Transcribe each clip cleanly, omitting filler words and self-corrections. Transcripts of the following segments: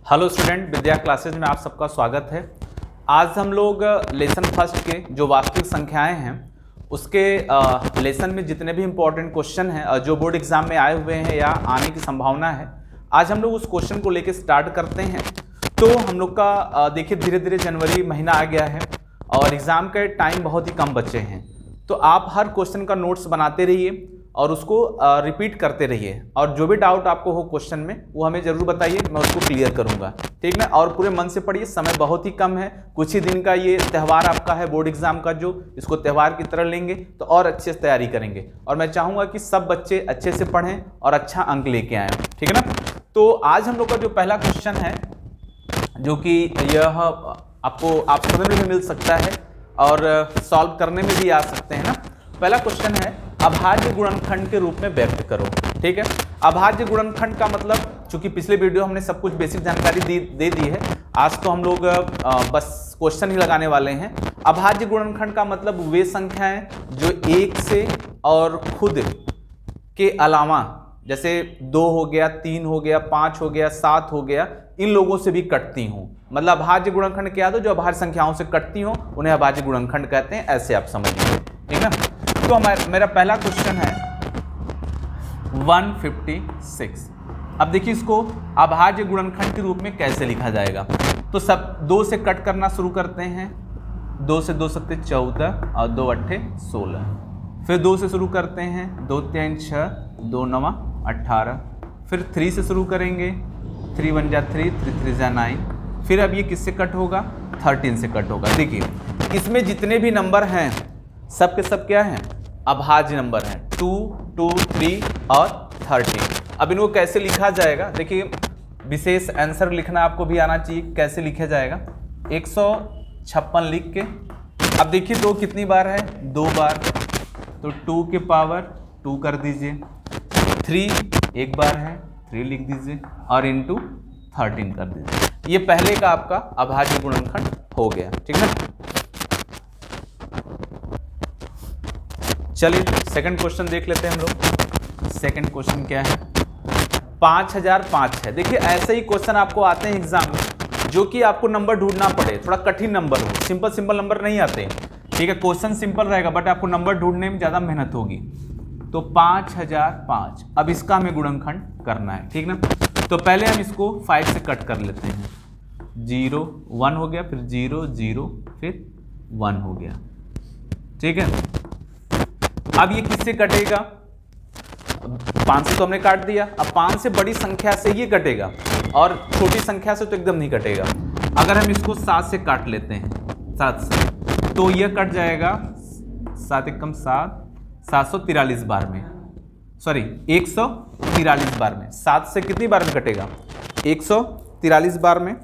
Hello student, विद्या classes में आप सबका स्वागत है। आज हम लोग लेसन फर्स्ट के जो वास्तविक संख्याएं हैं उसके लेसन में जितने भी इम्पोर्टेंट क्वेश्चन हैं जो बोर्ड एग्जाम में आए हुए हैं या आने की संभावना है, आज हम लोग उस क्वेश्चन को लेकर स्टार्ट करते हैं। तो हम लोग का देखिए धीरे धीरे जनवरी महीना आ गया है और एग्ज़ाम के टाइम बहुत ही कम बचे हैं। तो आप हर क्वेश्चन का नोट्स बनाते रहिए और उसको रिपीट करते रहिए और जो भी डाउट आपको हो क्वेश्चन में वो हमें ज़रूर बताइए, मैं उसको क्लियर करूंगा, ठीक ना। और पूरे मन से पढ़िए, समय बहुत ही कम है, कुछ ही दिन का ये त्यौहार आपका है बोर्ड एग्जाम का, जो इसको त्यौहार की तरह लेंगे तो और अच्छे से तैयारी करेंगे। और मैं चाहूँगा कि सब बच्चे अच्छे से पढ़ें और अच्छा अंक लेके आएँ, ठीक है ना। तो आज हम लोग का जो पहला क्वेश्चन है, जो कि यह आपको आप समझने में मिल सकता है और सॉल्व करने में भी आ सकते हैं ना। पहला क्वेश्चन है अभाज्य गुणनखंड के रूप में व्यक्त करो, ठीक है। अभाज्य गुणनखंड का मतलब, चूंकि पिछले वीडियो हमने सब कुछ बेसिक जानकारी दे दी है, आज तो हम लोग बस क्वेश्चन ही लगाने वाले हैं। अभाज्य गुणनखंड का मतलब वे संख्याएं जो एक से और खुद के अलावा, जैसे 2 हो गया, 3 हो गया, 5 हो गया, 7 हो गया, इन लोगों से भी कटती हूं। मतलब अभाज्य गुणनखंड क्या है, जो अभाज्य संख्याओं से कटती हो उन्हें अभाज्य गुणनखंड कहते हैं, ऐसे आप समझिए, ठीक है। तो मेरा पहला क्वेश्चन है 156। अब देखिए इसको अभाज्य गुणनखंड के रूप में कैसे लिखा जाएगा। तो सब 2 से कट करना शुरू करते हैं। 2 से 2 सत्ते 14 और 2 अट्ठे 16। फिर 2 से शुरू करते हैं, 2 3 6, 2 9 18। फिर 3 से शुरू करेंगे, 3 1 जा 3, 3 3 जा 9। फिर अब ये किससे कट होगा, 13 से कट होगा। देखिए इसमें जितने भी नंबर हैं सब के सब क्या हैं, अभाज्य नंबर हैं, 2 2 3 और 13। अब इनको कैसे लिखा जाएगा, देखिए विशेष आंसर लिखना आपको भी आना चाहिए, कैसे लिखा जाएगा। 156 लिख के, अब देखिए 2 कितनी बार है, 2 बार, तो 2 के पावर 2 कर दीजिए। 3 एक बार है, 3 लिख दीजिए और इंटू 13 कर दीजिए। ये पहले का आपका अभाज्य गुणनखंड हो गया, ठीक है। चलिए सेकंड क्वेश्चन देख लेते हैं हम लोग। सेकंड क्वेश्चन क्या है, 5005 है। देखिए ऐसे ही क्वेश्चन आपको आते हैं एग्जाम में, जो कि आपको नंबर ढूंढना पड़े, थोड़ा कठिन नंबर हो, सिंपल नंबर नहीं आते, ठीक है। क्वेश्चन सिंपल रहेगा बट आपको नंबर ढूंढने में ज़्यादा मेहनत होगी। तो 5005, अब इसका हमें गुणनखंड करना है, ठीक ना। तो पहले हम इसको 5 से कट कर लेते हैं। 0 1 हो गया, फिर 0 0, फिर 1 हो गया, ठीक है। अब ये किससे कटेगा, 5 से तो हमने काट दिया, अब 5 से बड़ी संख्या से ये कटेगा और छोटी संख्या से तो एकदम नहीं कटेगा। अगर हम इसको 7 से काट लेते हैं, 7 से, तो यह कट जाएगा 7 एकम 7, 743 बार में, सॉरी 143 बार में। 7 से कितनी बार में कटेगा, 143 बार में।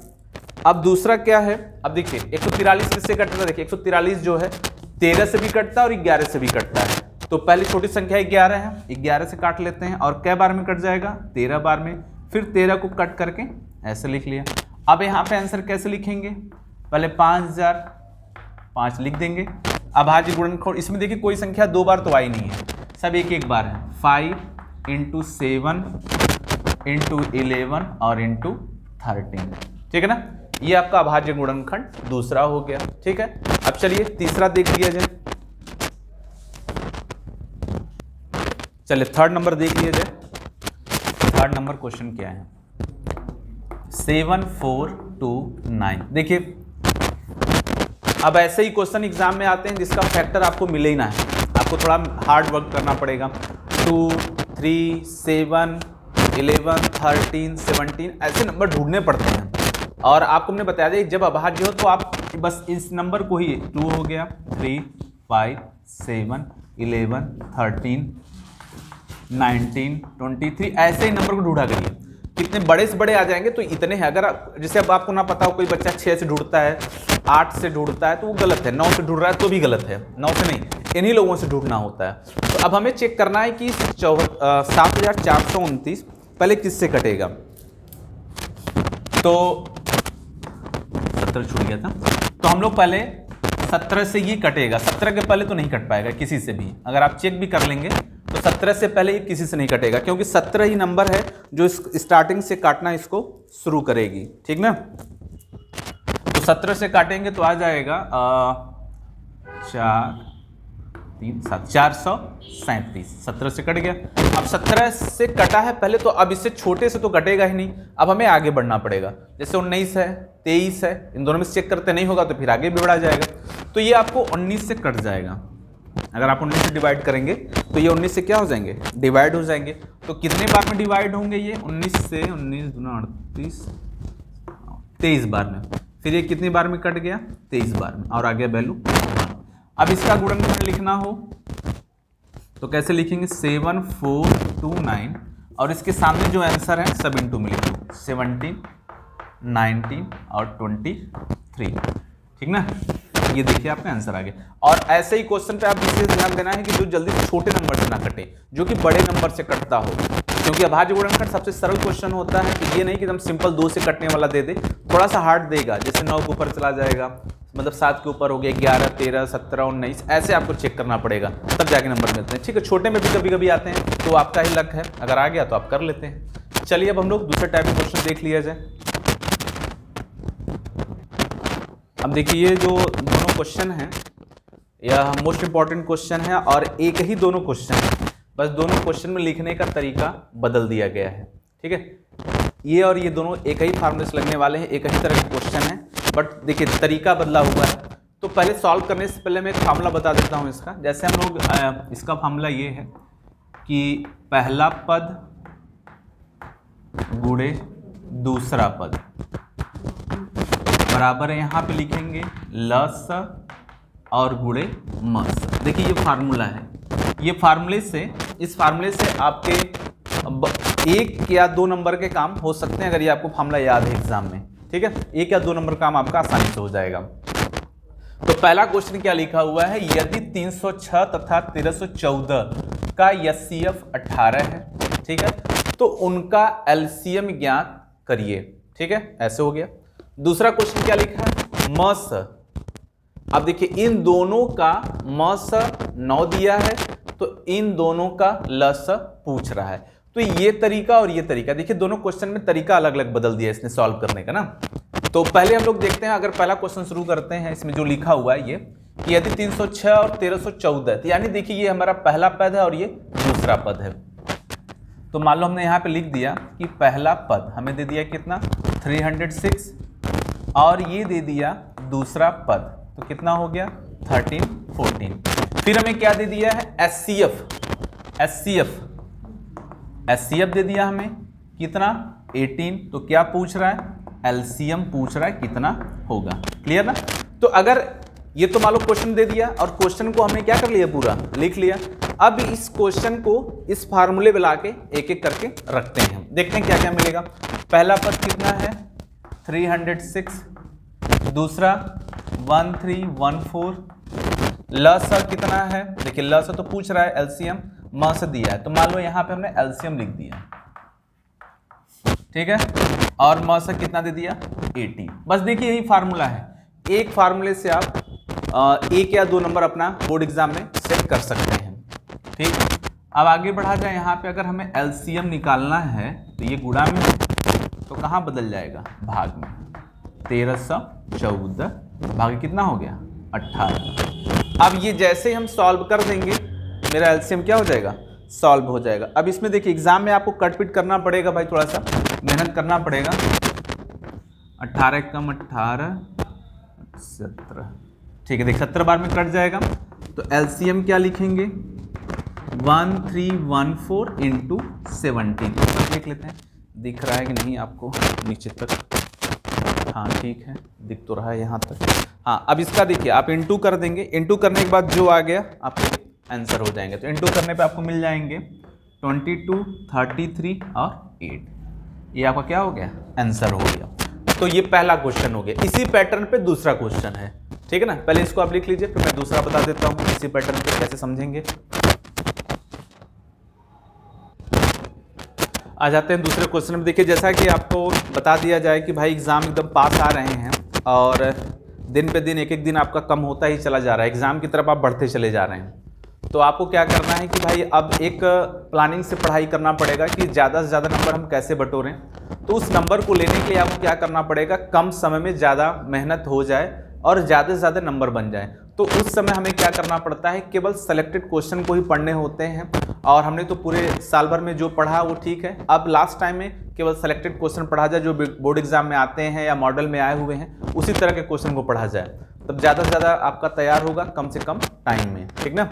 अब दूसरा क्या है, अब देखिए 143 किससे कटता है, देखिए 143 जो है 13 से भी कटता है और 11 से भी कटता है। तो पहले छोटी संख्या 11 है, 11 से काट लेते हैं और कै बार में कट जाएगा, 13 बार में। फिर 13 को कट करके ऐसे लिख लिया। अब यहाँ पे आंसर कैसे लिखेंगे, पहले 5005 लिख देंगे। अभाज्य गुणनखंड, इसमें देखिए कोई संख्या 2 बार तो आई नहीं है, सब एक एक बार है। 5 × 7 × 11 और × 13, ठीक है ना। ये आपका अभाज्य गुणनखंड दूसरा हो गया, ठीक है। अब चलिए तीसरा देख लिया जाए, चलिए थर्ड नंबर देख लिया जाए। थर्ड नंबर क्वेश्चन क्या है, 7429। देखिए अब ऐसे ही क्वेश्चन एग्जाम में आते हैं जिसका फैक्टर आपको मिले ही ना है, आपको थोड़ा हार्ड वर्क करना पड़ेगा। 2 3 7 11 13 17 ऐसे नंबर ढूंढने पड़ते हैं। और आपको हमने बताया दिया जब अभाज्य हो तो आप बस इस नंबर को ही, 2 हो गया, 3 5 7 11 13 19 23, ऐसे ही नंबर को ढूंढा करिए। कितने बड़े से बड़े आ जाएंगे तो इतने हैं। अगर जैसे अब आपको ना पता हो, कोई बच्चा 6 से ढूंढता है, 8 से ढूंढता है तो वो गलत है, 9 से ढूंढ रहा है तो भी गलत है, 9 से नहीं, इन्हीं लोगों से ढूंढना होता है। तो अब हमें चेक करना है कि 7429 पहले किससे कटेगा। तो 17 छूट गया था, तो हम लोग पहले 17 से ये कटेगा। 17 के पहले तो नहीं कट पाएगा किसी से भी, अगर आप चेक भी कर लेंगे तो 17 से पहले ये किसी से नहीं कटेगा, क्योंकि 17 ही नंबर है जो स्टार्टिंग से काटना इसको शुरू करेगी, ठीक ना। तो 17 से काटेंगे तो आ जाएगा 437, 17 से कट गया। अब 17 से कटा है पहले, तो अब इससे छोटे से तो कटेगा ही नहीं, अब हमें आगे बढ़ना पड़ेगा। जैसे 19 है, 23 है, इन दोनों में चेक करते नहीं होगा तो फिर आगे भी बढ़ा जाएगा। तो ये आपको 19 से कट जाएगा। अगर आप 19 से डिवाइड करेंगे तो ये 19 से क्या हो जाएंगे, डिवाइड हो जाएंगे। तो कितने बार में डिवाइड होंगे ये, 19 से 19 दूना 38, 23 बार में। फिर ये कितनी बार में कट गया, 23 बार में, और आ गया वैल्यू। अब इसका गुणनखंड लिखना हो तो कैसे लिखेंगे, 7429, और इसके सामने जो आंसर है सब इंटू में लिख लो, 17, 19 और 23, ठीक ना। ये देखिए आपका आंसर आ गया। और ऐसे ही क्वेश्चन पे आप विशेष ध्यान देना है कि जो जल्दी छोटे नंबर से ना कटे, जो कि बड़े नंबर से कटता हो, क्योंकि अभाज्य गुणनखंड सबसे सरल क्वेश्चन होता है कि ये नहीं कि एकदम सिंपल 2 से कटने वाला दे दे, थोड़ा सा हार्ड देगा। जैसे 9 के ऊपर चला जाएगा, मतलब 7 के ऊपर हो गया, 11, 13, 17, 19, ऐसे आपको चेक करना पड़ेगा, तब जाके नंबर मिलते हैं, ठीक है। छोटे में भी कभी कभी आते हैं, तो आपका ही लक है, अगर आ गया तो आप कर लेते हैं। चलिए अब हम लोग दूसरे टाइप के क्वेश्चन देख लिया जाए। अब देखिए ये जो दोनों क्वेश्चन हैं, यह मोस्ट इंपॉर्टेंट क्वेश्चन है, और एक ही दोनों क्वेश्चन है, बस दोनों क्वेश्चन में लिखने का तरीका बदल दिया गया है, ठीक है। ये और ये दोनों एक ही फार्मूले से लगने वाले हैं, एक ही तरह के क्वेश्चन है, बट देखिए तरीका बदला हुआ है। तो पहले सॉल्व करने से पहले मैं एक फार्मूला बता देता हूँ इसका। जैसे हम लोग इसका फार्मूला ये है कि पहला पद गुणे दूसरा पद बराबर है, यहाँ पे लिखेंगे लस और गुणे मस। देखिए ये फार्मूला है, ये फार्मूले से, इस फार्मूले से आपके 1 या 2 नंबर के काम हो सकते हैं, अगर ये आपको फार्मूला याद है एग्जाम में, ठीक है। 1 या 2 नंबर काम आपका आसानी से हो जाएगा। तो पहला क्वेश्चन क्या लिखा हुआ है, यदि 306 तथा 1314 का एचसीएफ 18 है, ठीक है, तो उनका एलसीएम ज्ञात करिए, ठीक है, ऐसे हो गया। दूसरा क्वेश्चन क्या लिखा है, मस। अब देखिए इन दोनों का मस 9 दिया है, तो इन दोनों का लस पूछ रहा है। तो ये तरीका और ये तरीका, देखिए दोनों क्वेश्चन में तरीका अलग अलग बदल दिया इसने सॉल्व करने का ना। तो पहले हम लोग देखते हैं, अगर पहला क्वेश्चन शुरू करते हैं, इसमें जो लिखा हुआ है ये कि यदि 306 और 1314, तो यानी देखिए ये हमारा पहला पद है और ये दूसरा पद है। तो मान लो हमने यहाँ पे लिख दिया कि पहला पद हमें दे दिया कितना, 306, और ये दे दिया दूसरा पद, तो कितना हो गया, 13, 14। फिर हमें क्या दे दिया है, एचसीएफ दे दिया हमें कितना, 18। तो क्या पूछ रहा है, एलसीएम पूछ रहा है कितना होगा। क्लियर ना। तो अगर ये तो मान लो क्वेश्चन दे दिया, और क्वेश्चन को हमने क्या कर लिया, पूरा लिख लिया। अब इस क्वेश्चन को इस फार्मूले में लाके एक एक करके रखते हैं, देखते हैं क्या क्या मिलेगा। पहला पद कितना है, 306, दूसरा 1314, लस कितना है, देखिए लस तो पूछ रहा है, एलसीएम मस दिया है, तो मान लो यहाँ पे हमने एलसीएम लिख दिया, ठीक है, और मस कितना दे दिया, 80। बस देखिए यही फार्मूला है, एक फार्मूले से आप 1 या 2 नंबर अपना बोर्ड एग्जाम में सेट कर सकते हैं, ठीक। अब आगे बढ़ा जाए, यहाँ पे अगर हमें एलसीएम निकालना है तो ये गुणा में है, तो कहाँ बदल जाएगा, भाग में। 1314 भाग कितना हो गया, 18। अब ये जैसे हम सॉल्व कर देंगे, मेरा एलसीएम क्या हो जाएगा, सॉल्व हो जाएगा। अब इसमें देखिए एग्जाम में आपको कटपिट करना पड़ेगा भाई, थोड़ा सा मेहनत करना पड़ेगा। 18 कम 18, 17, ठीक है, देख 17 बार में कट जाएगा। तो एलसीएम क्या लिखेंगे, 1314 इंटू 17। देख लेते हैं दिख रहा है कि नहीं आपको नीचे तक, हाँ ठीक है, दिख तो रहा है यहाँ तक। हाँ अब इसका देखिए आप इंटू कर देंगे, इंटू करने के बाद जो आ गया आपको आंसर हो जाएंगे। तो इंटू करने पे आपको मिल जाएंगे 22, 33 और 8, ये आपका क्या हो गया, आंसर हो गया। तो ये पहला क्वेश्चन हो गया। इसी पैटर्न पे दूसरा क्वेश्चन है, ठीक है ना। पहले इसको आप लिख लीजिए, फिर मैं दूसरा बता देता हूँ इसी पैटर्न पे कैसे समझेंगे। आ जाते हैं दूसरे क्वेश्चन में। देखिए जैसा कि आपको बता दिया जाए कि भाई एग्जाम एकदम पास आ रहे हैं, और दिन पे दिन एक एक दिन आपका कम होता ही चला जा रहा है, एग्जाम की तरफ आप बढ़ते चले जा रहे हैं। तो आपको क्या करना है कि भाई अब एक प्लानिंग से पढ़ाई करना पड़ेगा कि ज़्यादा से ज़्यादा नंबर हम कैसे बटोरें। तो उस नंबर को लेने के लिए आपको क्या करना पड़ेगा, कम समय में ज़्यादा मेहनत हो जाए और ज़्यादा से ज़्यादा नंबर बन जाए। तो उस समय हमें क्या करना पड़ता है, केवल सेलेक्टेड क्वेश्चन को ही पढ़ने होते हैं। और हमने तो पूरे साल भर में जो पढ़ा वो ठीक है, अब लास्ट टाइम में केवल सेलेक्टेड क्वेश्चन पढ़ा जाए जो बोर्ड एग्जाम में आते हैं या मॉडल में आए हुए हैं, उसी तरह के क्वेश्चन को पढ़ा जाए, तब ज़्यादा से ज़्यादा आपका तैयार होगा कम से कम टाइम में, ठीक ना।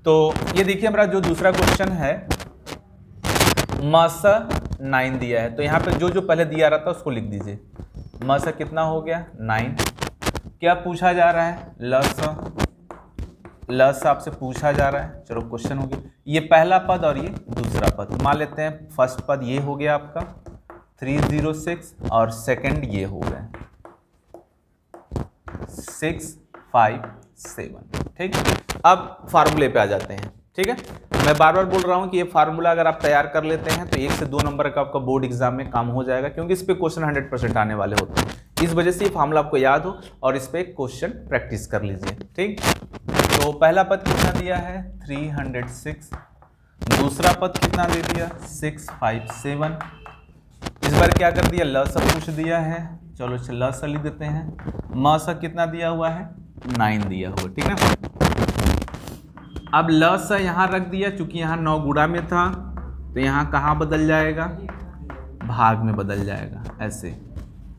तो ये देखिए हमारा जो दूसरा क्वेश्चन है, मस 9 दिया है, तो यहाँ पे जो जो पहले दिया रहा था उसको लिख दीजिए। मस कितना हो गया 9। क्या पूछा जा रहा है, लस आपसे पूछा जा रहा है। चलो क्वेश्चन हो गया, ये पहला पद और ये दूसरा पद। मान लेते हैं फर्स्ट पद ये हो गया आपका 306 और सेकंड ये हो गया 657, ठीक। अब फार्मूले पे आ जाते हैं, ठीक है। मैं बार बार बोल रहा हूं कि ये फार्मूला अगर आप तैयार कर लेते हैं तो 1 से 2 नंबर का आपका बोर्ड एग्जाम में काम हो जाएगा, क्योंकि इस पे क्वेश्चन 100% आने वाले होते हैं। इस वजह से ये फार्मूला आपको याद हो और इस पे क्वेश्चन प्रैक्टिस कर लीजिए, ठीक। तो पहला पद कितना दिया है 306, दूसरा पद कितना दे दिया 657। इस बार क्या कर दिया, ल सा पूछ दिया है, चलो ल सा लिख देते हैं। म सा कितना दिया हुआ है 9 दिया हुआ, ठीक है। अब ल सा यहाँ रख दिया, चूंकि यहाँ 9 गुणा में था तो यहाँ कहाँ बदल जाएगा, भाग में बदल जाएगा, ऐसे,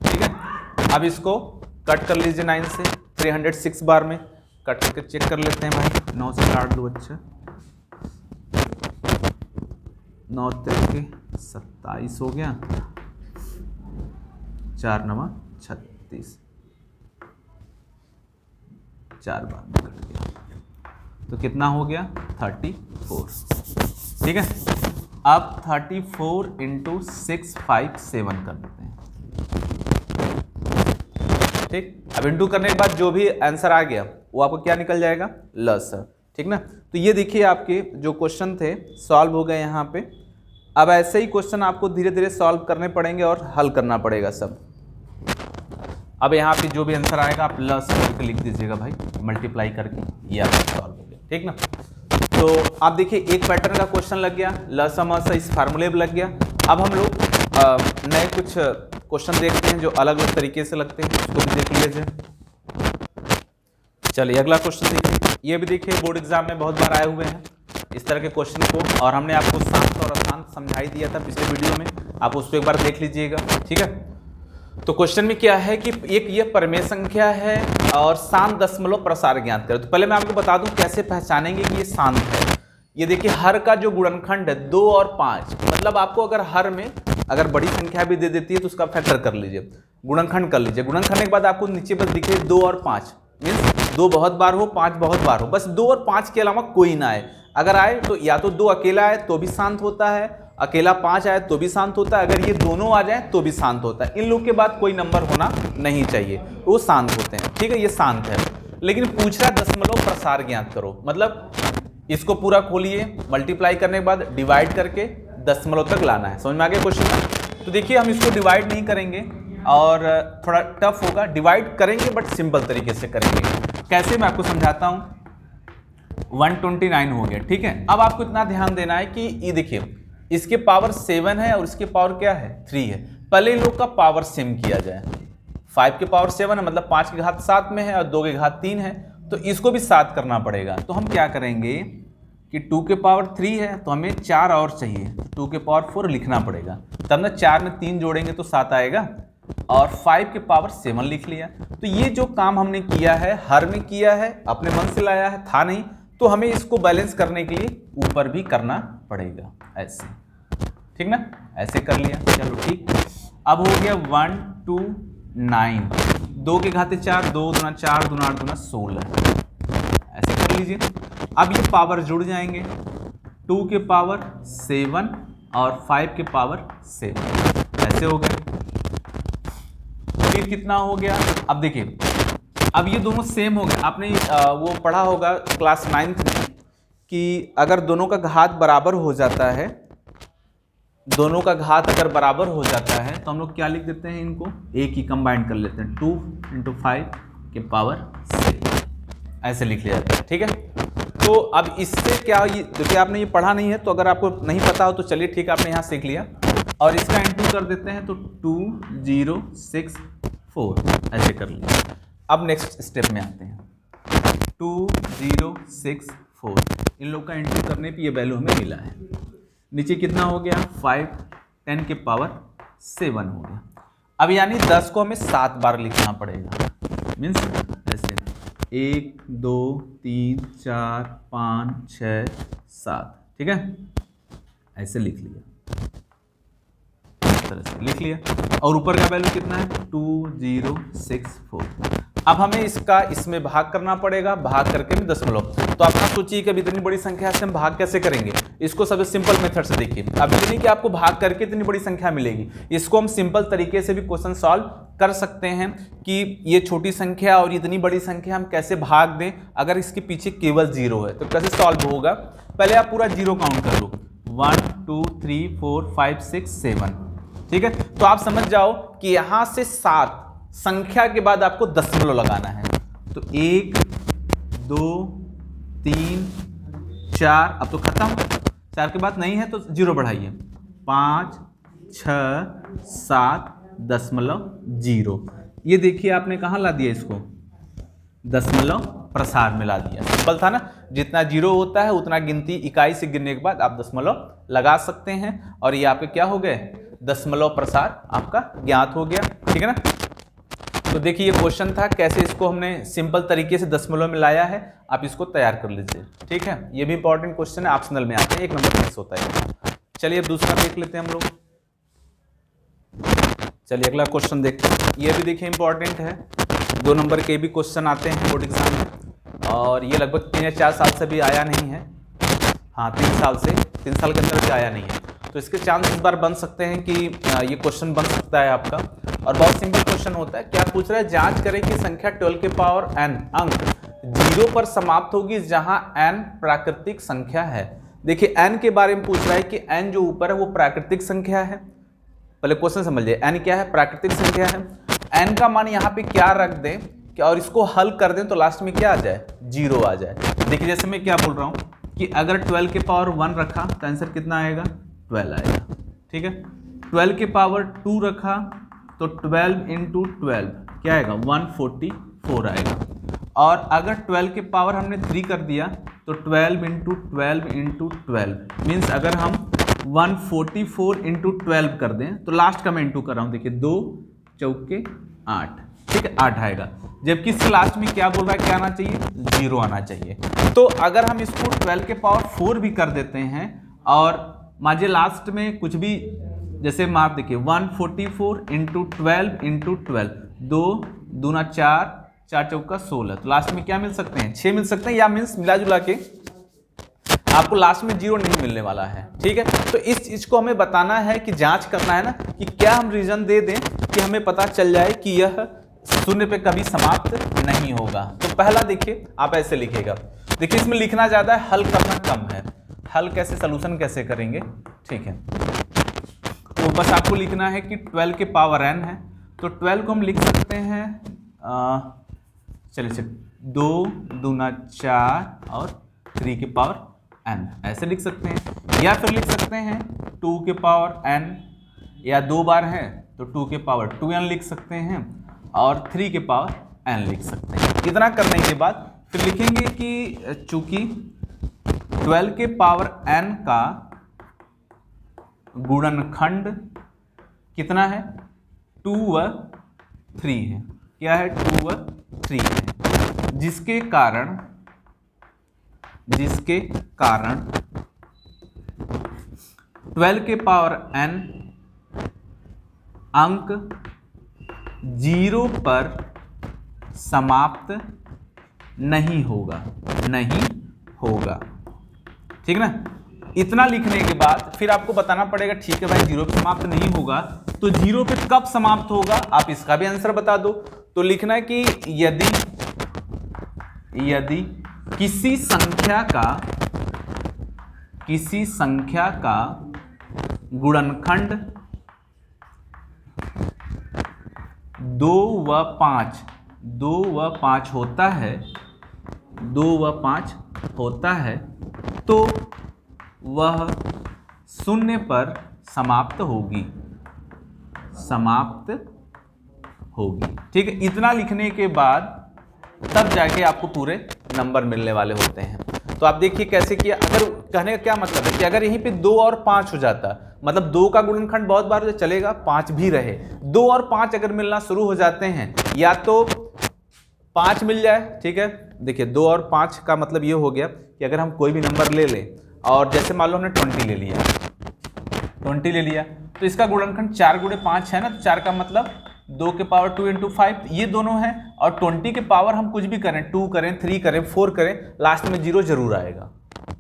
ठीक है। अब इसको कट कर लीजिए 9 से, 306 बार में कट करके चेक कर लेते हैं भाई। 9 से काट दो, अच्छा 9 3 27 हो गया, 4 9 36, 4 बार में कट गया, तो कितना हो गया 34, ठीक है। अब 34 × 657 कर देते हैं, ठीक। अब इंटू करने के बाद जो भी आंसर आ गया वो आपको क्या निकल जाएगा, लस, ठीक ना। तो ये देखिए आपके जो क्वेश्चन थे सॉल्व हो गए यहाँ पे। अब ऐसे ही क्वेश्चन आपको धीरे धीरे सॉल्व करने पड़ेंगे और हल करना पड़ेगा सब। अब यहाँ पे जो भी आंसर आएगा आप लस करके लिख दीजिएगा भाई, मल्टीप्लाई करके, ये आपका सॉल्व हो गया, ठीक ना। तो आप देखिए एक पैटर्न का क्वेश्चन लग गया, लस मस इस फार्मूले में लग गया। अब हम लोग नए कुछ क्वेश्चन देखते हैं जो अलग अलग तरीके से लगते हैं, उसको भी देख लीजिए। चलिए अगला क्वेश्चन देखिए, ये भी देखिए बोर्ड एग्जाम में बहुत बार आए हुए हैं इस तरह के क्वेश्चन को, और हमने आपको शांत और अशांत समझाई दिया था पिछले वीडियो में, आप उसको एक बार देख लीजिएगा, ठीक है। तो क्वेश्चन में क्या है कि एक ये परमेय संख्या है और शांत दशमलव प्रसार ज्ञात करें। तो पहले मैं आपको बता दूं कैसे पहचानेंगे कि ये शांत है। ये देखिए हर का जो गुणनखंड है 2 और 5, मतलब आपको अगर हर में अगर बड़ी संख्या भी दे देती है तो उसका फैक्टर कर लीजिए, गुणनखंड कर लीजिए। गुणन करने के बाद आपको नीचे बस दिखे 2 और 5, मीन्स 2 बहुत बार हो, 5 बहुत बार हो, बस 2 और 5 के अलावा कोई ना आए। अगर आए तो या तो 2 अकेला आए तो भी शांत होता है, अकेला 5 आए तो भी शांत होता है, अगर ये दोनों आ जाए तो भी शांत होता है। इन लोग के बाद कोई नंबर होना नहीं चाहिए, वो शांत होते हैं, ठीक है। ये शांत है, लेकिन पूछ रहा दशमलव प्रसार ज्ञात करो, मतलब इसको पूरा खोलिए, मल्टीप्लाई करने के बाद डिवाइड करके दशमलव तक लाना है। समझ में आ गया क्वेश्चन। तो देखिए हम इसको डिवाइड नहीं करेंगे और थोड़ा टफ होगा, डिवाइड करेंगे बट सिंपल तरीके से करेंगे। कैसे मैं आपको समझाता हूं। 129 हो गया, ठीक है। अब आपको इतना ध्यान देना है कि ये देखिए इसके पावर 7 है और इसके पावर क्या है 3 है। पहले इन लोग का पावर सेम किया जाए। 5 के पावर 7 है, मतलब 5 के घात 7 में है और 2 के घात 3 है, तो इसको भी 7 करना पड़ेगा। तो हम क्या करेंगे कि 2 के पावर 3 है तो हमें 4 और चाहिए, 2 के पावर 4 लिखना पड़ेगा, तब ना 4 में 3 जोड़ेंगे तो 7 आएगा, और 5 के पावर 7 लिख लिया। तो ये जो काम हमने किया है हर में किया है, अपने मन से लाया है, था नहीं, तो हमें इसको बैलेंस करने के लिए ऊपर भी करना पड़ेगा, ऐसे, ठीक ना। ऐसे कर लिया, चलो ठीक। अब हो गया 129, 2 के घाते 4, 2 दूना 4, दूना 8 दूना 16, ऐसे कर लीजिए। अब ये पावर जुड़ जाएंगे, 2 के पावर 7 और 5 के पावर 7, ऐसे हो गए। फिर कितना हो गया, अब देखिए अब ये दोनों सेम हो गए। आपने वो पढ़ा होगा क्लास 9th में कि अगर दोनों का घात बराबर हो जाता है, दोनों का घात अगर बराबर हो जाता है तो हम लोग क्या लिख देते हैं, इनको एक ही कंबाइन कर लेते हैं, 2 × 5 के पावर 6, ऐसे लिख लिया जाता है, ठीक है। तो अब इससे क्या, ये देखिए आपने ये पढ़ा नहीं है, तो अगर आपको नहीं पता हो तो चलिए ठीक है, आपने यहाँ सीख लिया। और इसका इंटू कर देते हैं तो 2064 ऐसे कर लिया। अब नेक्स्ट स्टेप में आते हैं, 2064 इन लोग का इंटू करने पे ये वैल्यू हमें मिला है। नीचे कितना हो गया 5, 10 के पावर 7 हो गया। अब यानी 10 को हमें 7 बार लिखना पड़ेगा, मीन्स ऐसे 1 2 3 4 5 6 7, ठीक है, ऐसे लिख लिया, इस तरह से लिख लिया। और ऊपर का वैल्यू कितना है 2064। अब हमें इसका इसमें भाग करना पड़ेगा, भाग करके भी दशमलव। तो आप सोचिए कि अब इतनी बड़ी संख्या से हम भाग कैसे करेंगे। इसको सबसे सिंपल मेथड से देखिए। अब ये नहीं कि आपको भाग करके इतनी बड़ी संख्या मिलेगी, इसको हम सिंपल तरीके से भी क्वेश्चन सॉल्व कर सकते हैं कि ये छोटी संख्या और इतनी बड़ी संख्या हम कैसे भाग दें अगर इसके पीछे केवल 0 है। तो कैसे सॉल्व होगा, पहले आप पूरा 0 काउंट कर लो, 1 2 3 4 5 6 7, ठीक है। तो आप समझ जाओ कि यहां से 7 संख्या के बाद आपको दशमलव लगाना है। तो 1 2 3 4, अब तो खत्म, 4 के बाद नहीं है तो 0 बढ़ाइए, 5 6 7 दशमलव 0। ये देखिए आपने कहाँ ला दिया इसको, दशमलव प्रसार में ला दिया। सिंपल था ना, जितना 0 होता है उतना गिनती इकाई से गिनने के बाद आप दशमलव लगा सकते हैं। और ये आपके क्या हो गए, दशमलव प्रसार आपका ज्ञात हो गया, ठीक है ना। तो देखिए ये क्वेश्चन था, कैसे इसको हमने सिंपल तरीके से दशमलव में लाया है, आप इसको तैयार कर लीजिए, ठीक है। ये भी इंपॉर्टेंट क्वेश्चन है, ऑप्शनल में आते हैं, 1 नंबर फिक्स होता है। चलिए अब दूसरा देख लेते हैं हम लोग। चलिए अगला क्वेश्चन देखते हैं। ये भी देखिए इंपॉर्टेंट है, 2 नंबर के भी क्वेश्चन आते हैं बोर्ड एग्जाम में, और ये लगभग 3 या 4 साल से भी आया नहीं है। हाँ 3 साल के अंदर भी आया नहीं है, तो इसके चांस इस बार बन सकते हैं कि ये क्वेश्चन बन सकता है आपका। और बहुत सिंपल क्वेश्चन होता है, क्या पूछ रहा है, जांच करें कि संख्या 12 के पावर n अंक 0 पर समाप्त होगी जहां n प्राकृतिक संख्या है। देखिए n के बारे में पूछ रहा है कि n जो ऊपर है वो प्राकृतिक संख्या है। पहले क्वेश्चन समझिए, n क्या है, प्राकृतिक संख्या है। n का मान यहाँ पे क्या रख दें कि और इसको हल कर दें तो लास्ट में क्या आ जाए, 0 आ जाए। देखिए जैसे मैं क्या बोल रहा हूँ कि अगर 12 के पावर 1 रखा तो आंसर कितना आएगा, 12 आएगा, ठीक है। 12 के पावर 2 रखा तो 12 इंटू 12 क्या आएगा, 144 आएगा। और अगर 12 के पावर हमने 3 कर दिया तो 12 इंटू 12 इंटू 12 मीन्स अगर हम 144 इंटू 12 कर दें तो लास्ट का मैं इंटू कर रहा हूँ, देखिए 2 चौके 8, ठीक है, 8 आएगा। जबकि इसके लास्ट में क्या बोल रहा है, क्या आना चाहिए, 0 आना चाहिए। तो अगर हम इसको 12 के पावर 4 भी कर देते हैं और माजे लास्ट में कुछ भी, जैसे माप देखिए 144 इंटू 12 इंटू 12, 2 दूना 4, 4 चौका 16, तो लास्ट में क्या मिल सकते हैं, 6 मिल सकते हैं। या मीन्स मिला जुला के आपको लास्ट में 0 नहीं मिलने वाला है, ठीक है। तो इस चीज को हमें बताना है कि जांच करना है ना कि क्या हम रीजन दे दें कि हमें पता चल जाए कि यह 0 पे कभी समाप्त नहीं होगा। तो पहला देखिए आप ऐसे लिखेगा, देखिए इसमें लिखना ज्यादा है, हल करना कम है। हल कैसे, सोल्यूशन कैसे करेंगे, ठीक है। तो बस आपको लिखना है कि 12 के पावर n है, तो 12 को हम लिख सकते हैं, चलिए 2 दूना 4 और 3 के पावर n ऐसे लिख सकते हैं। या फिर लिख सकते हैं 2 के पावर n, या 2 बार है तो 2 के पावर 2n लिख सकते हैं और 3 के पावर n लिख सकते हैं। इतना करने के बाद फिर लिखेंगे कि चूंकि 12 के पावर n का गुणनखंड कितना है, 2 व 3 है। क्या है, 2 व 3 है, जिसके कारण 12 के पावर n अंक 0 पर समाप्त नहीं होगा, ठीक ना। इतना लिखने के बाद फिर आपको बताना पड़ेगा, ठीक है भाई 0 पे समाप्त नहीं होगा तो 0 पे कब समाप्त होगा, आप इसका भी आंसर बता दो। तो लिखना है कि यदि किसी संख्या का गुणनखंड 2 व 5 होता है, 2 व 5 होता है तो वह शून्य पर समाप्त होगी, समाप्त होगी। ठीक है, इतना लिखने के बाद तब जाके आपको पूरे नंबर मिलने वाले होते हैं। तो आप देखिए कैसे किया। अगर कहने का क्या मतलब है कि अगर यहीं पे 2 और 5 हो जाता, मतलब 2 का गुणनखंड बहुत बार जो चलेगा 5 भी रहे, 2 और 5 अगर मिलना शुरू हो जाते हैं, या तो 5 मिल जाए। ठीक है, देखिए 2 और 5 का मतलब ये हो गया कि अगर हम कोई भी नंबर ले लें और जैसे मान लो हमने 20 ले लिया, 20 ले लिया, तो इसका गुणनखंड 4 गुणे 5 है ना, तो 4 का मतलब 2 के पावर 2 इंटू 5 ये दोनों हैं, और 20 के पावर हम कुछ भी करें, 2 करें, 3 करें, 4 करें, लास्ट में 0 जरूर आएगा।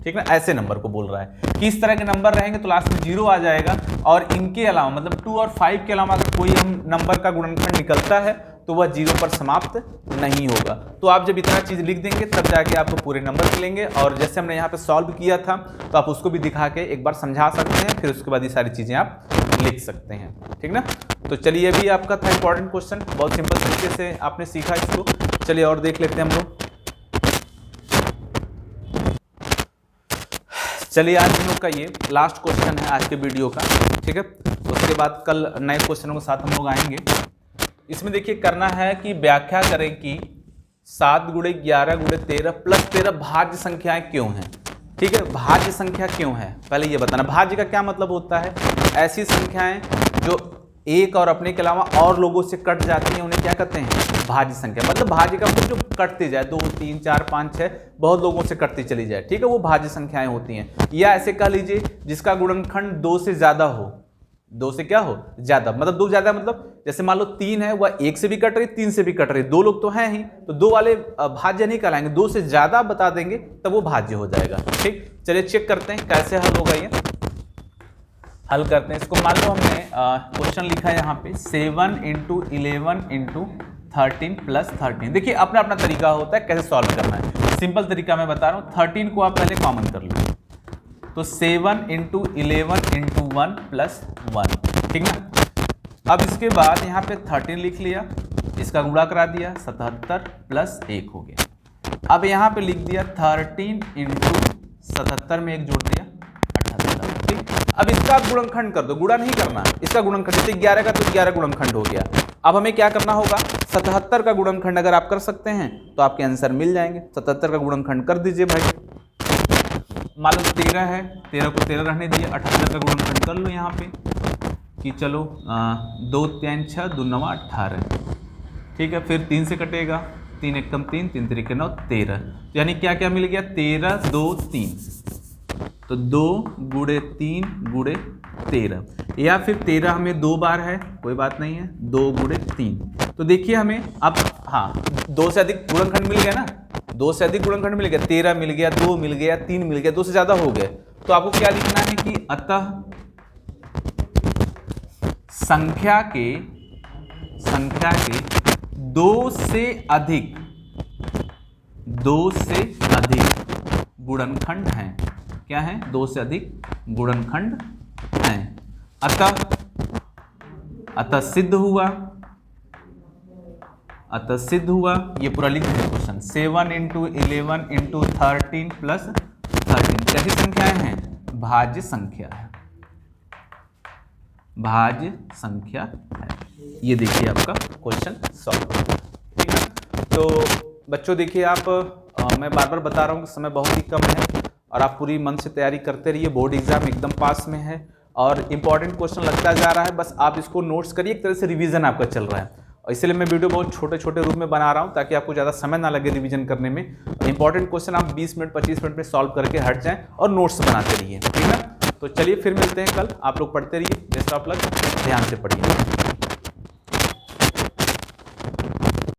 ठीक है, ऐसे नंबर को बोल रहा है कि इस तरह के नंबर रहेंगे तो लास्ट में 0 आ जाएगा। और इनके अलावा मतलब 2 और 5 के अलावा अगर कोई हम नंबर का गुणनखंड निकलता है तो वह 0 पर समाप्त नहीं होगा। तो आप जब इतना चीज़ लिख देंगे तब जाके आपको पूरे नंबर मिलेंगे। और जैसे हमने यहाँ पे सॉल्व किया था तो आप उसको भी दिखा के एक बार समझा सकते हैं, फिर उसके बाद ये सारी चीज़ें आप लिख सकते हैं। ठीक ना, तो चलिए अभी आपका था इंपॉर्टेंट क्वेश्चन, बहुत सिंपल तरीके से आपने सीखा इसको। चलिए और देख लेते हैं हम लोग। चलिए आज हम लोग का ये लास्ट क्वेश्चन है आज के वीडियो का। ठीक है, उसके बाद कल नए क्वेश्चनों के साथ हम लोग आएंगे। इसमें देखिए करना है कि व्याख्या करें कि 7 गुणे 11 गुणे 13 प्लस 13 भाज्य संख्याएं क्यों हैं। ठीक है, भाज्य संख्या क्यों है पहले ये बताना। भाज्य का क्या मतलब होता है, ऐसी संख्याएं जो एक और अपने के अलावा और लोगों से कट जाती हैं उन्हें क्या कहते हैं, भाज्य संख्या। मतलब भाज्य का मतलब जो कटते जाए, 2 3 4 5 6 बहुत लोगों से कटती चली जाए। ठीक है, वो भाज्य संख्याएं होती हैं। या ऐसे कह लीजिए जिसका गुणनखंड 2 से ज्यादा हो, 2 से क्या हो ज्यादा, मतलब 2 ज्यादा मतलब जैसे मान लो 3 है, वह 1 से भी कट रही, 3 से भी कट रही, 2 लोग तो हैं ही, तो 2 वाले भाज्य नहीं कहलाएंगे, 2 से ज्यादा बता देंगे तब वो भाज्य हो जाएगा। ठीक, चलिए चेक करते हैं कैसे हल होगा। ये हल करते हैं इसको। मान लो हमने क्वेश्चन लिखा है यहाँ पे 7 × 11 × 13 + 13। देखिए अपना अपना तरीका होता है कैसे सॉल्व करना है। सिंपल तरीका मैं बता रहा हूँ, 13 को आप पहले कॉमन कर लो, तो 7 × 11 × 1 + 1। ठीक ना, अब इसके बाद यहाँ पे 13 लिख लिया, इसका गुणा करा दिया, 77 + 1 हो गया। अब यहाँ पे लिख दिया 13 × 77 में 1 जोड़ दिया, 78। ठीक, अब इसका गुणनखंड कर दो, गुणा नहीं करना, इसका गुणनखंड, जैसे 11 का तो 11 गुणनखंड हो गया। अब हमें क्या करना होगा, 77 का गुणनखंड अगर आप कर सकते हैं तो आपके आंसर मिल जाएंगे। 77 का गुणनखंड कर दीजिए भाई। मान लो 13 है, 13 को 13 रहने दिए, 78 का गुणनखंड कर लो यहाँ पे कि चलो 2 3 6 2 9 18। ठीक है, फिर 3 से कटेगा, 3 एकम 3, 3 3 9 13, यानी क्या क्या मिल गया, 13 2 3, तो 2 गुणे 3 गुणे 13, या फिर 13 हमें 2 बार है, कोई बात नहीं है, 2 गुणे 3। तो देखिए हमें अब हाँ 2 से अधिक गुणनखंड मिल गया ना, 2 से अधिक गुणनखंड मिल गया, 13 मिल गया, 2 मिल गया, 3 मिल गया, 2 से ज्यादा हो गए। तो आपको क्या लिखना है कि अतः संख्या के 2 से अधिक गुणनखंड हैं। क्या है, 2 से अधिक गुणनखंड हैं। अतः सिद्ध हुआ, ये पूरा लिख दीजिए क्वेश्चन। 7 × 11 × 13 + 13 कैसी संख्याएं हैं, भाज्य संख्या है, भाज्य संख्या है। ये देखिए आपका क्वेश्चन सॉल्व। ठीक है, तो बच्चों देखिए आप मैं बार बार बता रहा हूँ कि समय बहुत ही कम है और आप पूरी मन से तैयारी करते रहिए। बोर्ड एग्जाम एकदम पास में है और इंपॉर्टेंट क्वेश्चन लगता जा रहा है, बस आप इसको नोट्स करिए, एक तरह से रिवीजन आपका चल रहा है। और इसलिए मैं वीडियो बहुत छोटे छोटे रूप में बना रहा हूँ ताकि आपको ज़्यादा समय ना लगे रिवीजन करने में। इंपॉर्टेंट क्वेश्चन आप 20 मिनट 25 मिनट में सॉल्व करके हट जाएं और नोट्स बनाते रहिए। ठीक है, तो चलिए फिर मिलते हैं कल। आप लोग पढ़ते रहिए, बेस्ट ऑफ लक, ध्यान से पढ़िए।